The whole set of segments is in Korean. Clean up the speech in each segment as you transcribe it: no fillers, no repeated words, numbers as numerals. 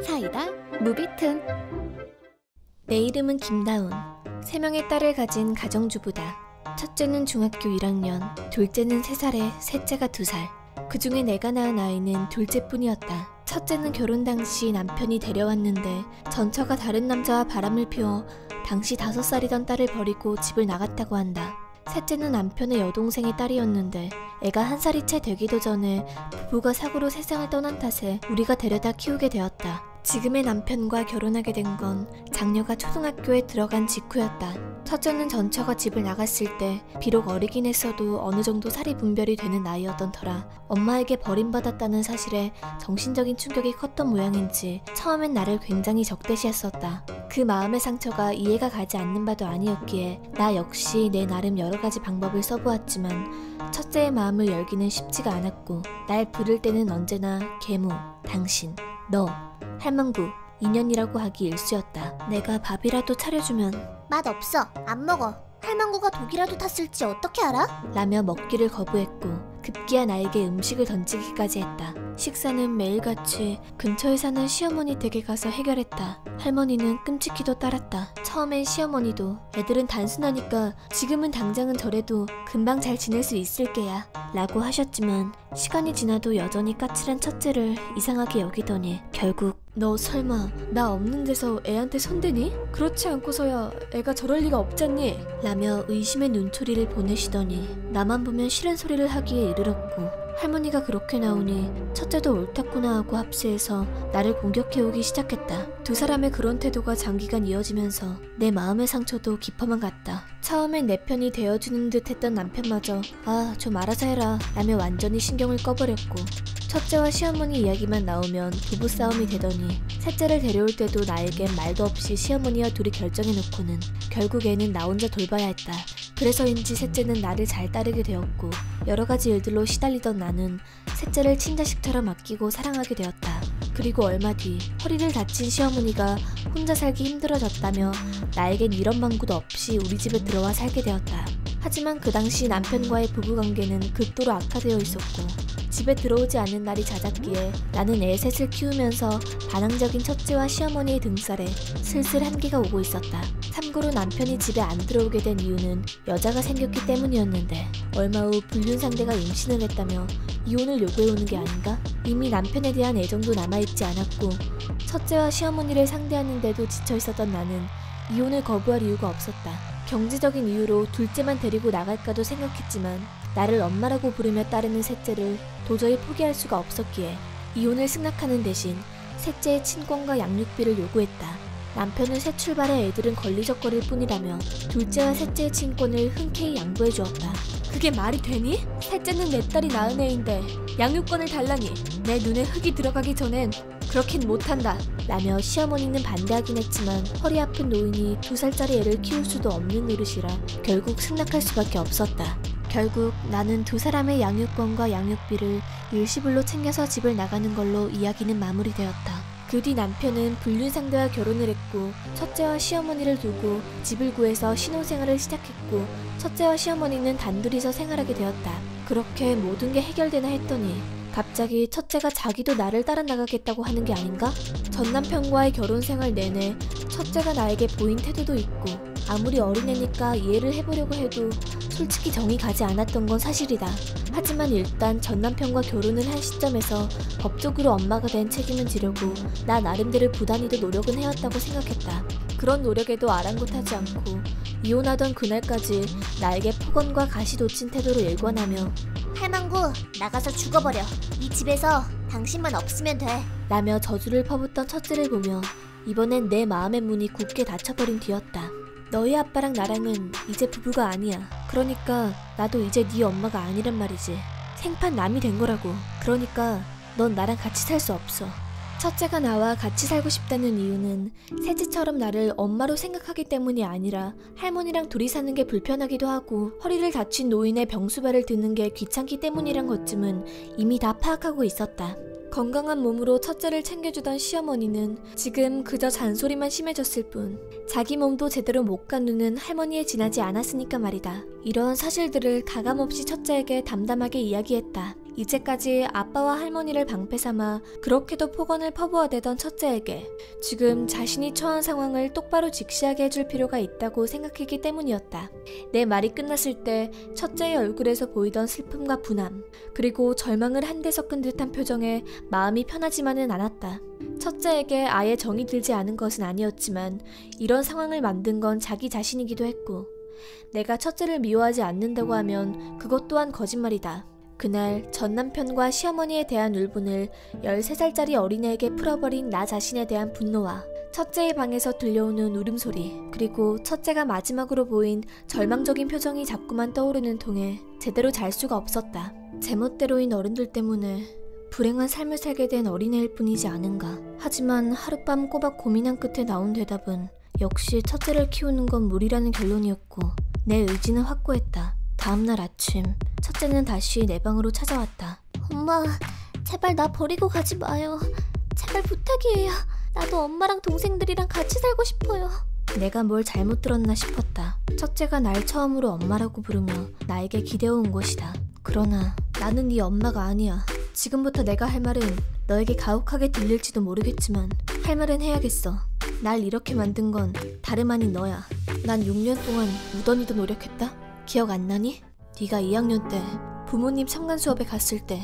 사이다 무비튼. 내 이름은 김다운. 3명의 딸을 가진 가정주부다. 첫째는 중학교 1학년, 둘째는 3살에 셋째가 2살. 그 중에 내가 낳은 아이는 둘째뿐이었다. 첫째는 결혼 당시 남편이 데려왔는데 전처가 다른 남자와 바람을 피워 당시 5살이던 딸을 버리고 집을 나갔다고 한다. 셋째는 남편의 여동생의 딸이었는데 애가 1살이 채 되기도 전에 부부가 사고로 세상을 떠난 탓에 우리가 데려다 키우게 되었다. 지금의 남편과 결혼하게 된 건 장녀가 초등학교에 들어간 직후였다. 첫째는 전처가 집을 나갔을 때 비록 어리긴 했어도 어느 정도 사리 분별이 되는 나이였던 터라 엄마에게 버림받았다는 사실에 정신적인 충격이 컸던 모양인지 처음엔 나를 굉장히 적대시했었다. 그 마음의 상처가 이해가 가지 않는 바도 아니었기에 나 역시 내 나름 여러 가지 방법을 써보았지만 첫째의 마음을 열기는 쉽지가 않았고 날 부를 때는 언제나 계모, 당신, 너, 할망구, 인연이라고 하기 일쑤였다. 내가 밥이라도 차려주면 맛없어. 안 먹어. 할망구가 독이라도 탔을지 어떻게 알아? 라며 먹기를 거부했고 급기야 나에게 음식을 던지기까지 했다. 식사는 매일같이 근처에 사는 시어머니 댁에 가서 해결했다. 할머니는 끔찍히도 따랐다. 처음엔 시어머니도 애들은 단순하니까 지금은 당장은 저래도 금방 잘 지낼 수 있을 게야 라고 하셨지만 시간이 지나도 여전히 까칠한 첫째를 이상하게 여기더니 결국 너 설마 나 없는 데서 애한테 손대니? 그렇지 않고서야 애가 저럴 리가 없잖니? 라며 의심의 눈초리를 보내시더니 나만 보면 싫은 소리를 하기에 이르렀고 할머니가 그렇게 나오니 첫째도 옳았구나 하고 합세해서 나를 공격해오기 시작했다. 두 사람의 그런 태도가 장기간 이어지면서 내 마음의 상처도 깊어만 갔다. 처음엔 내 편이 되어주는 듯 했던 남편마저 아, 좀 알아서 해라 라며 완전히 신경을 꺼버렸고 첫째와 시어머니 이야기만 나오면 부부싸움이 되더니 셋째를 데려올 때도 나에겐 말도 없이 시어머니와 둘이 결정해놓고는 결국 애는 나 혼자 돌봐야 했다. 그래서인지 셋째는 나를 잘 따르게 되었고 여러가지 일들로 시달리던 나는 셋째를 친자식처럼 아끼고 사랑하게 되었다. 그리고 얼마 뒤 허리를 다친 시어머니가 혼자 살기 힘들어졌다며 나에겐 이런 망구도 없이 우리 집에 들어와 살게 되었다. 하지만 그 당시 남편과의 부부관계는 극도로 악화되어 있었고 집에 들어오지 않는 날이 잦았기에 나는 애 셋을 키우면서 반항적인 첫째와 시어머니의 등살에 슬슬 한계가 오고 있었다. 참고로 남편이 집에 안 들어오게 된 이유는 여자가 생겼기 때문이었는데 얼마 후 불륜 상대가 임신을 했다며 이혼을 요구해오는 게 아닌가? 이미 남편에 대한 애정도 남아있지 않았고 첫째와 시어머니를 상대하는데도 지쳐있었던 나는 이혼을 거부할 이유가 없었다. 경제적인 이유로 둘째만 데리고 나갈까도 생각했지만 나를 엄마라고 부르며 따르는 셋째를 도저히 포기할 수가 없었기에 이혼을 승낙하는 대신 셋째의 친권과 양육비를 요구했다. 남편은 새 출발에 애들은 걸리적거릴 뿐이라며 둘째와 셋째의 친권을 흔쾌히 양보해 주었다. 그게 말이 되니? 셋째는 내 딸이 낳은 애인데 양육권을 달라니 내 눈에 흙이 들어가기 전엔 그렇긴 못한다 라며 시어머니는 반대하긴 했지만 허리 아픈 노인이 2살짜리 애를 키울 수도 없는 노릇이라 결국 승낙할 수밖에 없었다. 결국 나는 두 사람의 양육권과 양육비를 일시불로 챙겨서 집을 나가는 걸로 이야기는 마무리되었다. 그 뒤 남편은 불륜 상대와 결혼을 했고 첫째와 시어머니를 두고 집을 구해서 신혼생활을 시작했고 첫째와 시어머니는 단둘이서 생활하게 되었다. 그렇게 모든 게 해결되나 했더니 갑자기 첫째가 자기도 나를 따라 나가겠다고 하는 게 아닌가? 전 남편과의 결혼 생활 내내 첫째가 나에게 보인 태도도 있고 아무리 어린애니까 이해를 해보려고 해도 솔직히 정이 가지 않았던 건 사실이다. 하지만 일단 전 남편과 결혼을 한 시점에서 법적으로 엄마가 된 책임은 지려고 나 나름대로 부단히도 노력은 해왔다고 생각했다. 그런 노력에도 아랑곳하지 않고 이혼하던 그날까지 나에게 폭언과 가시돋친 태도로 일관하며 할망구, 나가서 죽어버려. 이 집에서 당신만 없으면 돼 라며 저주를 퍼붓던 첫째를 보며 이번엔 내 마음의 문이 굳게 닫혀버린 뒤였다. 너희 아빠랑 나랑은 이제 부부가 아니야. 그러니까 나도 이제 네 엄마가 아니란 말이지. 생판 남이 된 거라고. 그러니까 넌 나랑 같이 살 수 없어. 첫째가 나와 같이 살고 싶다는 이유는 셋째처럼 나를 엄마로 생각하기 때문이 아니라 할머니랑 둘이 사는 게 불편하기도 하고 허리를 다친 노인의 병수발을 듣는 게 귀찮기 때문이란 것쯤은 이미 다 파악하고 있었다. 건강한 몸으로 첫째를 챙겨주던 시어머니는 지금 그저 잔소리만 심해졌을 뿐 자기 몸도 제대로 못 갖누는 할머니에 지나지 않았으니까 말이다. 이런 사실들을 가감없이 첫째에게 담담하게 이야기했다. 이제까지 아빠와 할머니를 방패 삼아 그렇게도 폭언을 퍼부어대던 첫째에게 지금 자신이 처한 상황을 똑바로 직시하게 해줄 필요가 있다고 생각했기 때문이었다. 내 말이 끝났을 때 첫째의 얼굴에서 보이던 슬픔과 분함, 그리고 절망을 한데 섞은 듯한 표정에 마음이 편하지만은 않았다. 첫째에게 아예 정이 들지 않은 것은 아니었지만 이런 상황을 만든 건 자기 자신이기도 했고, 내가 첫째를 미워하지 않는다고 하면 그것 또한 거짓말이다. 그날 전 남편과 시어머니에 대한 울분을 13살짜리 어린애에게 풀어버린 나 자신에 대한 분노와 첫째의 방에서 들려오는 울음소리, 그리고 첫째가 마지막으로 보인 절망적인 표정이 자꾸만 떠오르는 통에 제대로 잘 수가 없었다. 제멋대로인 어른들 때문에 불행한 삶을 살게 된 어린애일 뿐이지 않은가. 하지만 하룻밤 꼬박 고민한 끝에 나온 대답은 역시 첫째를 키우는 건 무리라는 결론이었고, 내 의지는 확고했다. 다음날 아침, 첫째는 다시 내 방으로 찾아왔다. 엄마, 제발 나 버리고 가지 마요. 제발 부탁이에요. 나도 엄마랑 동생들이랑 같이 살고 싶어요. 내가 뭘 잘못 들었나 싶었다. 첫째가 날 처음으로 엄마라고 부르며 나에게 기대어온 것이다. 그러나 나는 네 엄마가 아니야. 지금부터 내가 할 말은 너에게 가혹하게 들릴지도 모르겠지만 할 말은 해야겠어. 날 이렇게 만든 건 다름 아닌 너야. 난 6년 동안 무던히도 노력했다. 기억 안 나니? 네가 2학년 때 부모님 청간 수업에 갔을 때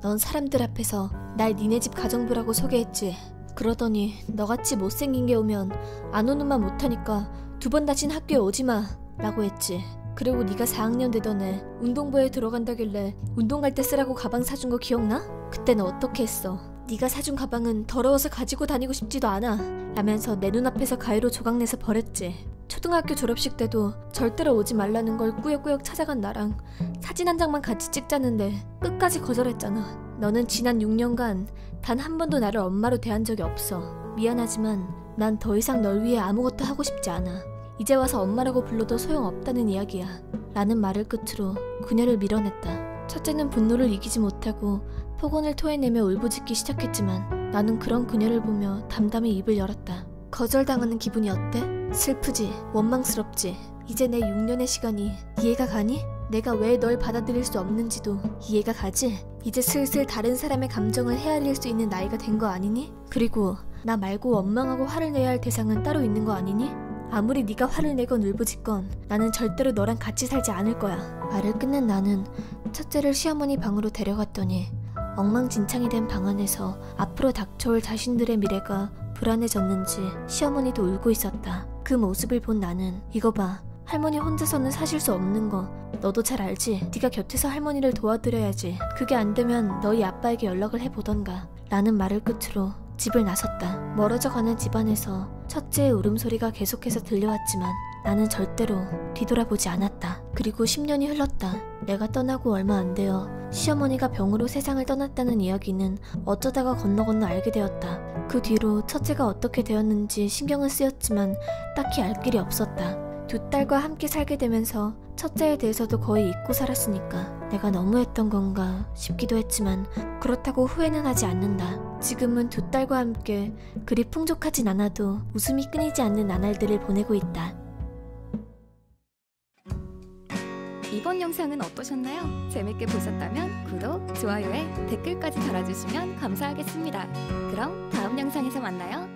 넌 사람들 앞에서 날 니네 집 가정부라고 소개했지. 그러더니 너같이 못생긴 게 오면 안 오는 말 못하니까 2번 다신 학교에 오지마 라고 했지. 그리고 네가 4학년 되던 해 운동부에 들어간다길래 운동 갈 때 쓰라고 가방 사준 거 기억나? 그때 너 어떻게 했어? 네가 사준 가방은 더러워서 가지고 다니고 싶지도 않아 라면서 내 눈앞에서 가위로 조각내서 버렸지. 초등학교 졸업식 때도 절대로 오지 말라는 걸 꾸역꾸역 찾아간 나랑 사진 한 장만 같이 찍자는데 끝까지 거절했잖아. 너는 지난 6년간 단 한 번도 나를 엄마로 대한 적이 없어. 미안하지만 난 더 이상 널 위해 아무것도 하고 싶지 않아. 이제 와서 엄마라고 불러도 소용없다는 이야기야 라는 말을 끝으로 그녀를 밀어냈다. 첫째는 분노를 이기지 못하고 폭언을 토해내며 울부짖기 시작했지만 나는 그런 그녀를 보며 담담히 입을 열었다. 거절당하는 기분이 어때? 슬프지? 원망스럽지? 이제 내 6년의 시간이 이해가 가니? 내가 왜 널 받아들일 수 없는지도 이해가 가지? 이제 슬슬 다른 사람의 감정을 헤아릴 수 있는 나이가 된 거 아니니? 그리고 나 말고 원망하고 화를 내야 할 대상은 따로 있는 거 아니니? 아무리 네가 화를 내건 울부짖건 나는 절대로 너랑 같이 살지 않을 거야. 말을 끝낸 나는 첫째를 시어머니 방으로 데려갔더니 엉망진창이 된 방 안에서 앞으로 닥쳐올 자신들의 미래가 불안해졌는지 시어머니도 울고 있었다. 그 모습을 본 나는 이거 봐. 할머니 혼자서는 사실 수 없는 거 너도 잘 알지? 네가 곁에서 할머니를 도와드려야지. 그게 안 되면 너희 아빠에게 연락을 해보던가 라는 말을 끝으로 집을 나섰다. 멀어져가는 집안에서 첫째의 울음소리가 계속해서 들려왔지만 나는 절대로 뒤돌아보지 않았다. 그리고 10년이 흘렀다. 내가 떠나고 얼마 안 되어 시어머니가 병으로 세상을 떠났다는 이야기는 어쩌다가 건너 알게 되었다. 그 뒤로 첫째가 어떻게 되었는지 신경은 쓰였지만 딱히 알 길이 없었다. 2딸과 함께 살게 되면서 첫째에 대해서도 거의 잊고 살았으니까 내가 너무했던 건가 싶기도 했지만 그렇다고 후회는 하지 않는다. 지금은 2딸과 함께 그리 풍족하진 않아도 웃음이 끊이지 않는 나날들을 보내고 있다. 이번 영상은 어떠셨나요? 재밌게 보셨다면 구독, 좋아요에 댓글까지 달아주시면 감사하겠습니다. 그럼 다음 영상에서 만나요.